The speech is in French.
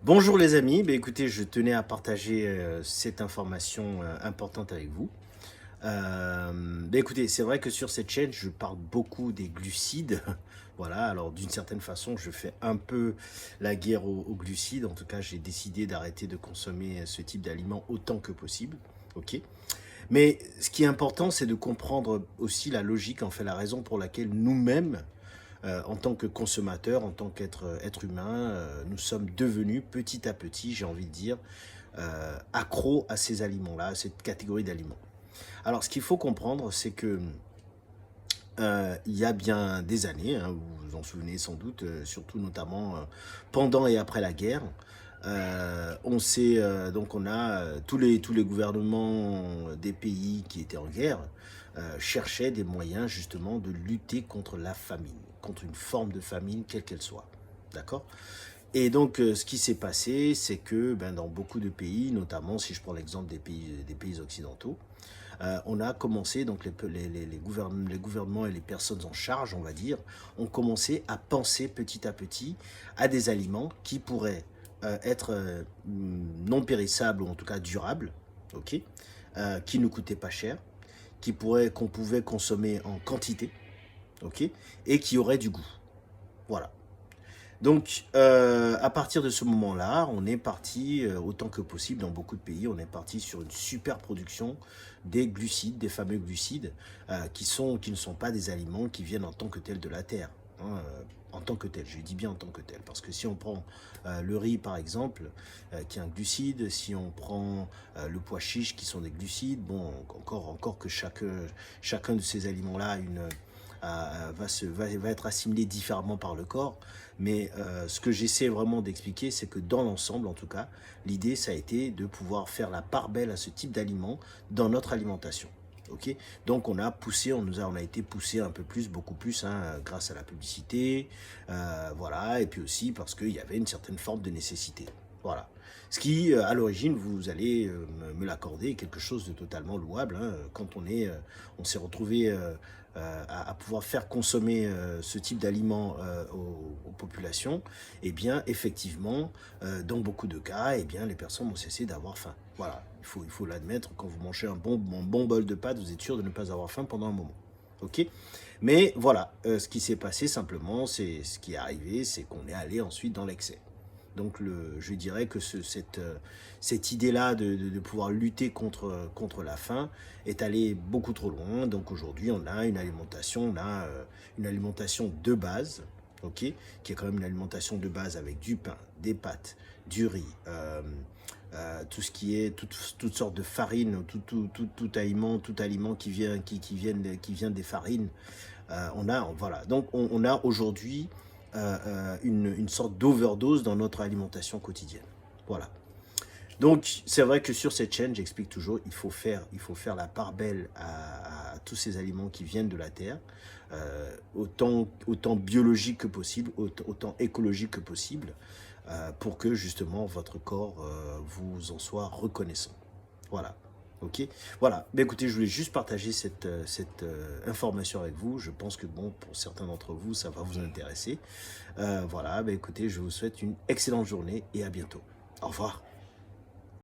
Bonjour les amis, écoutez, je tenais à partager cette information importante avec vous. Écoutez, c'est vrai que sur cette chaîne, je parle beaucoup des glucides. Voilà, alors d'une certaine façon, je fais un peu la guerre aux glucides. En tout cas, j'ai décidé d'arrêter de consommer ce type d'aliments autant que possible. Ok. Mais ce qui est important, c'est de comprendre aussi la logique, en fait, la raison pour laquelle nous-mêmes, en tant que consommateurs, en tant qu'être humain, nous sommes devenus petit à petit, j'ai envie de dire, accros à ces aliments-là, à cette catégorie d'aliments. Alors, ce qu'il faut comprendre, c'est que il y a bien des années, hein, vous vous en souvenez sans doute, surtout notamment pendant et après la guerre, donc on a tous les gouvernements des pays qui étaient en guerre cherchaient des moyens justement de lutter contre la famine, contre une forme de famine quelle qu'elle soit. D'accord. Et donc, ce qui s'est passé, c'est que dans beaucoup de pays, notamment si je prends l'exemple des pays occidentaux, on a commencé, donc les gouvernements et les personnes en charge, on va dire, ont commencé à penser petit à petit à des aliments qui pourraient être non périssables ou en tout cas durables, ok, qui ne coûtaient pas cher, qu'on pouvait consommer en quantité, ok, et qui auraient du goût. Voilà. Donc, à partir de ce moment-là, on est parti, autant que possible, dans beaucoup de pays, on est parti sur une super production des glucides, des fameux glucides, qui ne sont pas des aliments qui viennent en tant que tels de la terre. Hein, en tant que tel, je dis bien en tant que tel, parce que si on prend le riz par exemple, qui est un glucide, si on prend le pois chiche qui sont des glucides, bon, encore que chacun de ces aliments-là a va être assimilé différemment par le corps. Mais ce que j'essaie vraiment d'expliquer, c'est que dans l'ensemble, en tout cas, l'idée, ça a été de pouvoir faire la part belle à ce type d'aliments dans notre alimentation. Okay. Donc on a été poussé un peu plus, beaucoup plus, hein, grâce à la publicité, voilà, et puis aussi parce qu'il y avait une certaine forme de nécessité. Voilà. Ce qui, à l'origine, vous allez me l'accorder, est quelque chose de totalement louable. Hein, quand on s'est retrouvé à pouvoir faire consommer ce type d'aliments aux populations, eh bien, effectivement, dans beaucoup de cas, eh bien, les personnes ont cessé d'avoir faim. Voilà, il faut l'admettre, quand vous mangez un bon bol de pâtes, vous êtes sûr de ne pas avoir faim pendant un moment. Ok. Mais voilà, ce qui s'est passé simplement, c'est ce qui est arrivé, c'est qu'on est allé ensuite dans l'excès. Donc je dirais que cette idée-là de pouvoir lutter contre la faim est allée beaucoup trop loin. Donc aujourd'hui, on a une alimentation, une alimentation de base, ok, qui est quand même une alimentation de base avec du pain, des pâtes, du riz, tout ce qui est toutes sortes de farines, tout aliment qui vient des farines. Voilà. Donc on a aujourd'hui une sorte d'overdose dans notre alimentation quotidienne. Voilà. Donc, c'est vrai que sur cette chaîne, j'explique toujours, il faut faire la part belle à tous ces aliments qui viennent de la terre, autant biologique que possible, autant écologique que possible, pour que justement votre corps vous en soit reconnaissant. Voilà. Ok. Voilà. Mais écoutez, je voulais juste partager cette information avec vous. Je pense que bon, pour certains d'entre vous, ça va vous intéresser. Voilà. Écoutez, je vous souhaite une excellente journée et à bientôt. Au revoir.